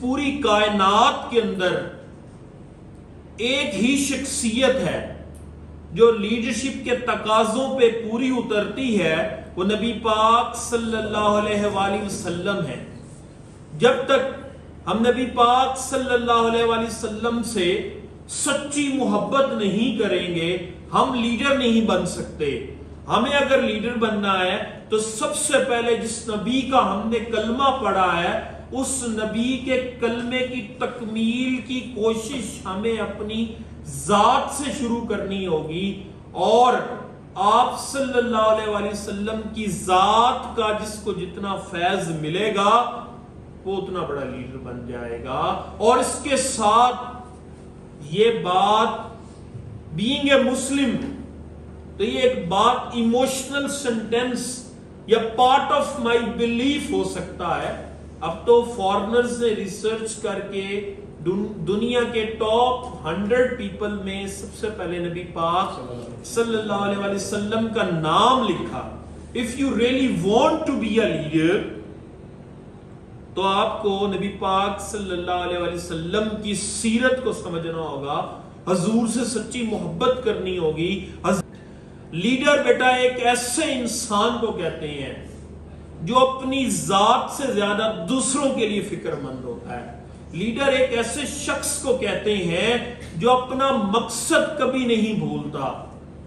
پوری کائنات کے اندر ایک ہی شخصیت ہے جو لیڈرشپ کے تقاضوں پہ پوری اترتی ہے، وہ نبی پاک صلی اللہ علیہ وآلہ وسلم ہے۔ جب تک ہم نبی پاک صلی اللہ علیہ وآلہ وسلم سے سچی محبت نہیں کریں گے، ہم لیڈر نہیں بن سکتے۔ ہمیں اگر لیڈر بننا ہے تو سب سے پہلے جس نبی کا ہم نے کلمہ پڑھا ہے، اس نبی کے کلمے کی تکمیل کی کوشش ہمیں اپنی ذات سے شروع کرنی ہوگی، اور آپ صلی اللہ علیہ وآلہ وسلم کی ذات کا جس کو جتنا فیض ملے گا وہ اتنا بڑا لیڈر بن جائے گا۔ اور اس کے ساتھ یہ بات بینگ اے مسلم، تو یہ ایک بات ایموشنل سینٹینس یا پارٹ آف مائی بلیف ہو سکتا ہے۔ اب تو فارنرز نے ریسرچ کر کے دنیا کے ٹاپ 100 پیپل میں سب سے پہلے نبی پاک صلی اللہ علیہ وآلہ وسلم کا نام لکھا۔ If you really want to be a leader تو آپ کو نبی پاک صلی اللہ علیہ وآلہ وسلم کی سیرت کو سمجھنا ہوگا، حضور سے سچی محبت کرنی ہوگی۔ لیڈر بیٹا ایک ایسے انسان کو کہتے ہیں جو اپنی ذات سے زیادہ دوسروں کے لیے فکر مند ہوتا ہے۔ لیڈر ایک ایسے شخص کو کہتے ہیں جو اپنا مقصد کبھی نہیں بھولتا۔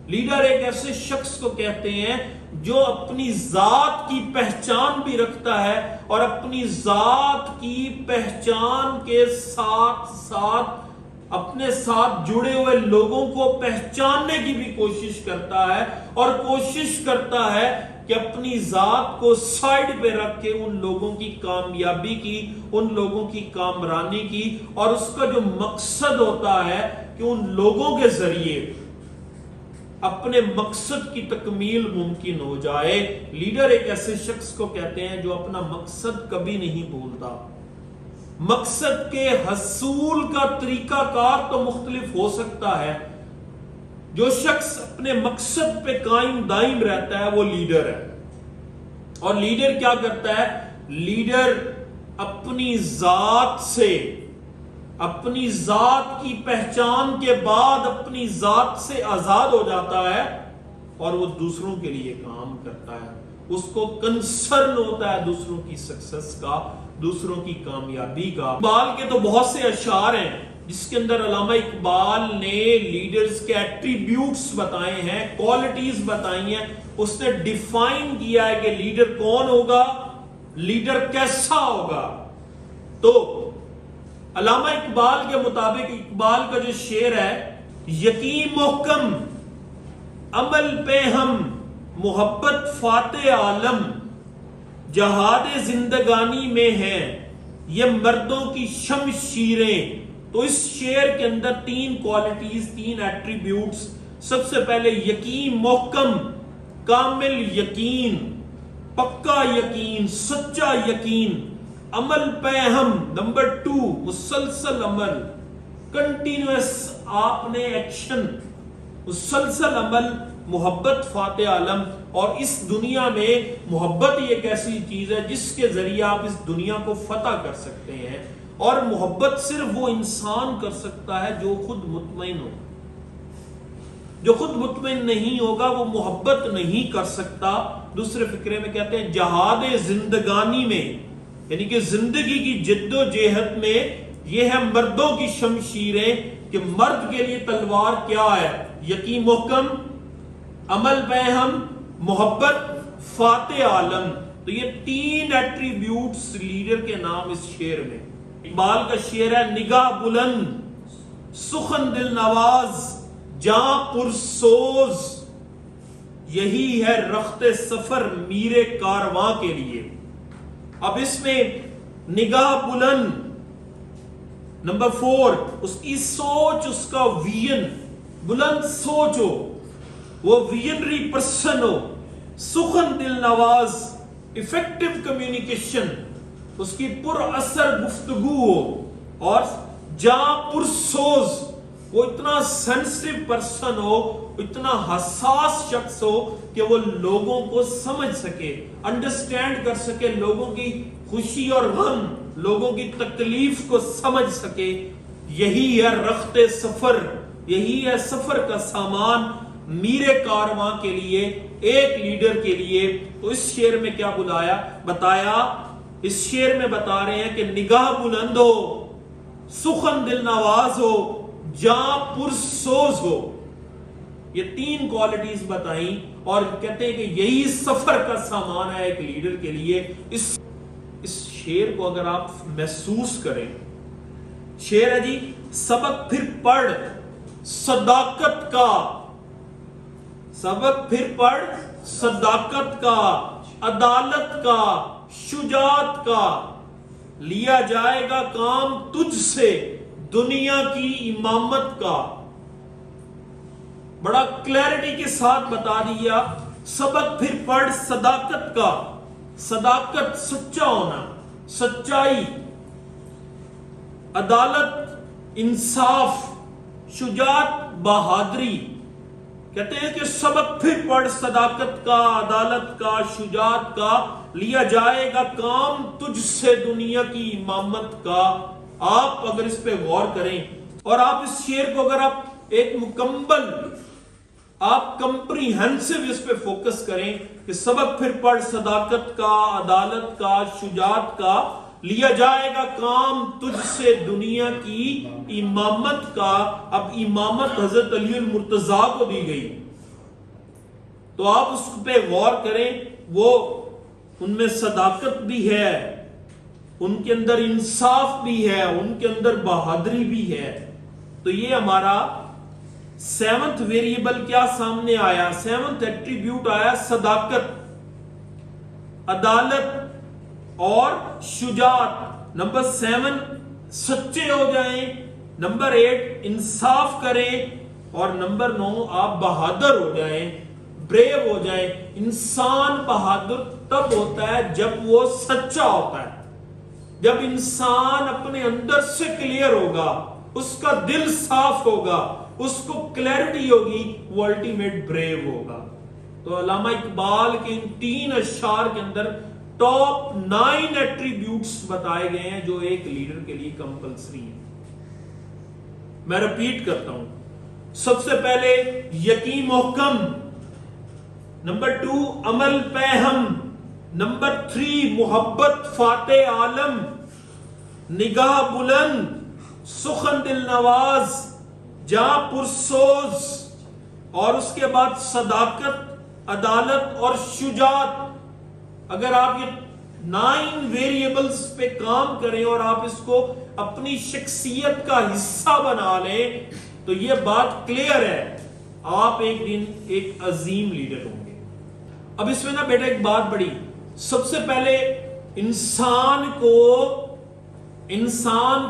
لیڈر ایک ایسے شخص کو کہتے ہیں جو اپنی ذات کی پہچان بھی رکھتا ہے اور اپنی ذات کی پہچان کے ساتھ ساتھ اپنے ساتھ جڑے ہوئے لوگوں کو پہچاننے کی بھی کوشش کرتا ہے، اور کوشش کرتا ہے کہ اپنی ذات کو سائیڈ پہ رکھ کے ان لوگوں کی کامیابی کی، ان لوگوں کی کامرانی کی، اور اس کا جو مقصد ہوتا ہے کہ ان لوگوں کے ذریعے اپنے مقصد کی تکمیل ممکن ہو جائے۔ لیڈر ایک ایسے شخص کو کہتے ہیں جو اپنا مقصد کبھی نہیں بھولتا۔ مقصد کے حصول کا طریقہ کار تو مختلف ہو سکتا ہے، جو شخص اپنے مقصد پہ قائم دائم رہتا ہے وہ لیڈر ہے۔ اور لیڈر کیا کرتا ہے؟ لیڈر اپنی ذات سے، اپنی ذات کی پہچان کے بعد اپنی ذات سے آزاد ہو جاتا ہے اور وہ دوسروں کے لیے کام کرتا ہے۔ اس کو کنسرن ہوتا ہے دوسروں کی سکسس کا، دوسروں کی کامیابی کا۔ اقبال کے تو بہت سے اشعار ہیں جس کے اندر علامہ اقبال نے لیڈرز کے ایٹریبیوٹس بتائے ہیں، کوالٹیز بتائی ہیں۔ اس نے ڈیفائن کیا ہے کہ لیڈر کون ہوگا، لیڈر کیسا ہوگا۔ تو علامہ اقبال کے مطابق، اقبال کا جو شعر ہے، یقین محکم عمل پہ ہم محبت فاتح عالم، جہاد زندگانی میں ہیں یہ مردوں کی شمشیریں۔ تو اس شعر کے اندر 3 کوالٹیز، 3 ایٹریبیوٹس۔ سب سے پہلے یقین محکم، کامل یقین، پکا یقین، سچا یقین۔ عمل پہ ہم، نمبر 2 مسلسل عمل، کنٹینیوس آپ نے ایکشن، مسلسل عمل، محبت فاتح عالم۔ اور اس دنیا میں محبت ایک ایسی چیز ہے جس کے ذریعے آپ اس دنیا کو فتح کر سکتے ہیں، اور محبت صرف وہ انسان کر سکتا ہے جو خود مطمئن ہو۔ جو خود مطمئن نہیں ہوگا وہ محبت نہیں کر سکتا۔ دوسرے فقرے میں کہتے ہیں جہاد زندگانی میں، یعنی کہ زندگی کی جد و جہد میں یہ ہے مردوں کی شمشیریں، کہ مرد کے لیے تلوار کیا ہے؟ یقین محکم، عمل پہ ہم، محبت فاتح عالم۔ تو یہ 3 ایٹریبیوٹس لیڈر کے نام اس شعر میں۔ اقبال کا شعر ہے نگاہ بلند، سخن دل نواز، جاں پرسوز، یہی ہے رخت سفر میرے کارواں کے لیے۔ اب اس میں نگاہ بلند، نمبر 4 اس کی سوچ، اس کا ویژن، بلند سوچ ہو، وہ ویژنری پرسن ہو۔ سخن دل نواز، ایفیکٹو کمیونیکیشن، اس کی پر اثر گفتگو ہو۔ اور جاں پرسوز، وہ اتنا سینسٹیو پرسن ہو، اتنا حساس شخص ہو کہ وہ لوگوں کو سمجھ سکے، انڈرسٹینڈ کر سکے، لوگوں کی خوشی اور غم، لوگوں کی تکلیف کو سمجھ سکے. یہی ہے رخت سفر, یہی ہے سفر کا سامان میرے کارواں کے لیے, ایک لیڈر کے لیے. تو اس شعر میں کیا بتایا, اس شعر میں بتا رہے ہیں کہ نگاہ بلند ہو, سخن دل نواز ہو, جاں پرسوز ہو. یہ 3 کوالٹیز بتائیں اور کہتے ہیں کہ یہی سفر کا سامان ہے ایک لیڈر کے لیے. اس شعر کو اگر آپ محسوس کریں, شعر ہے جی, سبق پھر پڑھ صداقت کا, سبق پھر پڑھ صداقت کا, عدالت کا, شجاعت کا, لیا جائے گا کام تجھ سے دنیا کی امامت کا. بڑا کلیئرٹی کے ساتھ بتا دیا. سبق پھر پڑھ صداقت کا, صداقت سچا ہونا, سچائی, عدالت انصاف, شجاعت بہادری. کہتے ہیں کہ سبق پھر پڑھ صداقت کا, عدالت کا, شجاعت کا, لیا جائے گا کام تجھ سے دنیا کی امامت کا. آپ اگر اس پہ غور کریں اور آپ اس شعر کو اگر آپ ایک مکمل آپ کمپریہنسو اس پہ فوکس کریں کہ سبق پھر پڑھ صداقت کا, عدالت کا, شجاعت کا, لیا جائے گا کام تجھ سے دنیا کی امامت کا. اب امامت حضرت علی المرتضیٰ کو دی گئی, تو آپ اس پہ غور کریں. وہ ان میں صداقت بھی ہے, ان کے اندر انصاف بھی ہے, ان کے اندر بہادری بھی ہے. تو یہ ہمارا 7th ویریبل کیا سامنے آیا, 7th ایٹریبیوٹ آیا صداقت, عدالت اور شجاعت. نمبر 7 سچے ہو جائیں, نمبر 8 انصاف کریں, اور نمبر 9 آپ بہادر ہو جائیں, بریو ہو جائیں. انسان بہادر تب ہوتا ہے جب وہ سچا ہوتا ہے, جب انسان اپنے اندر سے کلیئر ہوگا, اس کا دل صاف ہوگا, اس کو کلیئرٹی ہوگی, وہ الٹیمیٹ بریو ہوگا. تو علامہ اقبال کے ان 3 اشعار کے اندر ٹاپ 9 ایٹریبیوٹس بتائے گئے ہیں جو ایک لیڈر کے لیے کمپلسری ہیں. میں ریپیٹ کرتا ہوں. سب سے پہلے یقین محکم, نمبر 2 عمل پہم, نمبر 3 محبت فاتح عالم, نگاہ بلند, سخن دل نواز, جاں پرسوز, اور اس کے بعد صداقت, عدالت اور شجاعت. اگر آپ یہ 9 ویریبلز پہ کام کریں اور آپ اس کو اپنی شخصیت کا حصہ بنا لیں تو یہ بات کلیئر ہے, آپ ایک دن ایک عظیم لیڈر ہوں گے. اب اس میں نا بیٹا ایک بات بڑی, سب سے پہلے انسان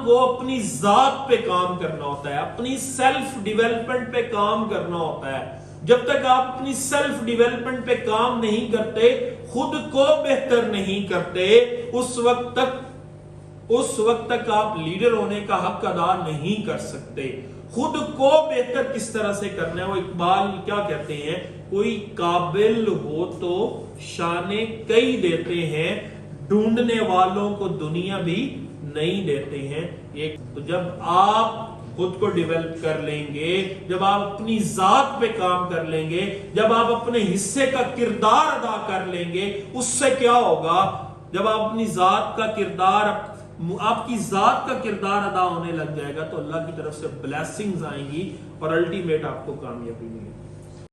کو اپنی ذات پہ کام کرنا ہوتا ہے, اپنی سیلف ڈیولپمنٹ پہ کام کرنا ہوتا ہے. جب تک آپ اپنی سیلف ڈیولپمنٹ پہ کام نہیں کرتے, خود کو بہتر نہیں کرتے, اس وقت تک آپ لیڈر ہونے کا حق ادا نہیں کر سکتے. خود کو بہتر کس طرح سے کرنا ہے, وہ اقبال کیا کہتے ہیں, کوئی قابل ہو تو شانے کئی دیتے ہیں, ڈھونڈنے والوں کو دنیا بھی نہیں دیتے ہیں. تو جب آپ خود کو ڈیولپ کر لیں گے, جب آپ اپنی ذات پہ کام کر لیں گے, جب آپ اپنے حصے کا کردار ادا کر لیں گے, اس سے کیا ہوگا, جب آپ اپنی ذات کا کردار, آپ کی ذات کا کردار ادا ہونے لگ جائے گا تو اللہ کی طرف سے بلیسنگز آئیں گی اور الٹیمیٹ آپ کو کامیابی ملے گی.